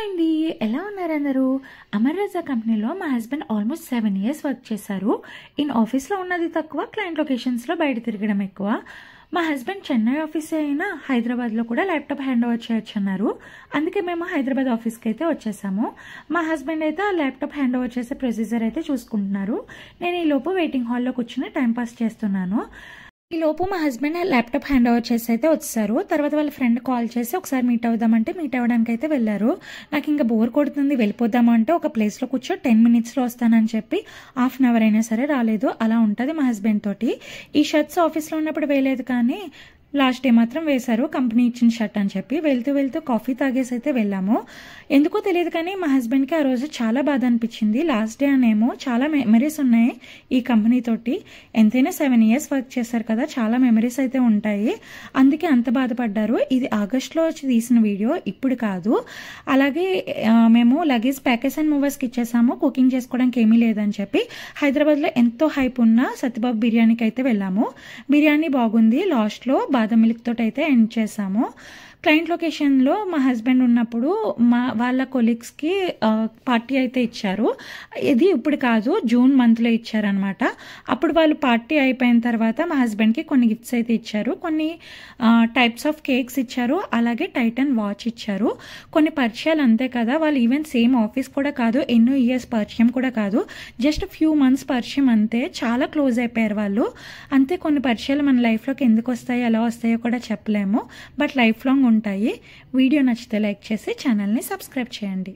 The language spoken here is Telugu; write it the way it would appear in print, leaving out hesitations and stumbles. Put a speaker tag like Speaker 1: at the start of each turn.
Speaker 1: అండి, ఎలా ఉన్నారు అందరూ? అమర్ రాజా కంపెనీలో మా హస్బెండ్ ఆల్మోస్ట్ 7 years వర్క్ చేశారు. ఇన్ ఆఫీస్లో ఉన్నది తక్కువ, క్లయింట్ లొకేషన్స్లో బయట తిరగడం ఎక్కువ. మా హస్బెండ్ చెన్నై ఆఫీస్ అయినా హైదరాబాద్లో కూడా ల్యాప్టాప్ హ్యాండ్ ఓవర్ చేయొచ్చు అన్నారు. అందుకే మేము హైదరాబాద్ ఆఫీస్కి అయితే వచ్చేసాము. మా హస్బెండ్ అయితే ఆ ల్యాప్టాప్ హ్యాండ్ ఓవర్ చేసే ప్రొసీజర్ అయితే చూసుకుంటున్నారు. నేను ఈ లోపు వెయిటింగ్ హాల్లో కూర్చుని టైంపాస్ చేస్తున్నాను. ఈ లోపు మా హస్బెండ్ ల్యాప్టాప్ హ్యాండ్ ఓవర్ చేసి అయితే వచ్చారు. తర్వాత వాళ్ళ ఫ్రెండ్ కాల్ చేసి ఒకసారి మీట్ అవుదామంటే మీట్ అవ్వడానికి అయితే వెళ్ళారు. నాకు ఇంకా బోర్ కొడుతుంది, వెళ్ళిపోదాము అంటే ఒక ప్లేస్లో కూర్చో 10 minutesలో వస్తానని చెప్పి ½ hour అయినా సరే రాలేదు. అలా ఉంటుంది మా హస్బెండ్ తోటి. ఈ షర్ట్స్ ఆఫీస్లో ఉన్నప్పుడు వేయలేదు, కానీ లాస్ట్ డే మాత్రం వేశారు, కంపెనీ ఇచ్చిన షర్ట్ అని చెప్పి. వెళ్తూ వెళ్తూ కాఫీ తాగేసి అయితే వెళ్ళాము. ఎందుకో తెలియదు కానీ మా హస్బెండ్కి ఆ రోజు చాలా బాధ అనిపించింది. లాస్ట్ డే అనేమో చాలా మెమరీస్ ఉన్నాయి ఈ కంపెనీ తోటి. ఎంతైనా 7 years వర్క్ చేశారు కదా, చాలా మెమరీస్ అయితే ఉంటాయి. అందుకే అంత బాధపడ్డారు. ఇది ఆగస్ట్లో వచ్చి తీసిన వీడియో, ఇప్పుడు కాదు. అలాగే మేము లగేజ్ ప్యాకేజ్ అండ్ మూవర్స్కి ఇచ్చేసాము. కుకింగ్ చేసుకోవడానికి ఏమీ లేదని చెప్పి హైదరాబాద్లో ఎంతో హైప్ ఉన్న సత్యబాబు బిర్యానీకి అయితే వెళ్ళాము. బిర్యానీ బాగుంది. లాస్ట్లో బాదం మిల్క్ తోటి అయితే ఎండ్ చేసాము. క్లయింట్ లొకేషన్లో మా హస్బెండ్ ఉన్నప్పుడు వాళ్ళ కొలీగ్స్కి పార్టీ అయితే ఇచ్చారు. ఇది ఇప్పుడు కాదు, జూన్ మంత్లో ఇచ్చారనమాట. అప్పుడు వాళ్ళు పార్టీ అయిపోయిన తర్వాత మా హస్బెండ్కి కొన్ని గిఫ్ట్స్ అయితే ఇచ్చారు. కొన్ని టైప్స్ ఆఫ్ కేక్స్ ఇచ్చారు, అలాగే టైటన్ వాచ్ ఇచ్చారు. కొన్ని పరిచయాలు అంతే కదా, వాళ్ళు ఈవెన్ సేమ్ ఆఫీస్ కూడా కాదు, ఎన్నో ఇయర్స్ పరిచయం కూడా కాదు, జస్ట్ ఫ్యూ మంత్స్ పరిచయం అంతే. చాలా క్లోజ్ అయిపోయారు వాళ్ళు. అంతే, కొన్ని పరిచయాలు మన లైఫ్లోకి ఎందుకు వస్తాయో ఎలా వస్తాయో కూడా చెప్పలేము, బట్ లైఫ్ లాంగ్ ఉంటాయి. వీడియో నచ్చితే లైక్ చేసి ఛానల్ని సబ్స్క్రైబ్ చేయండి.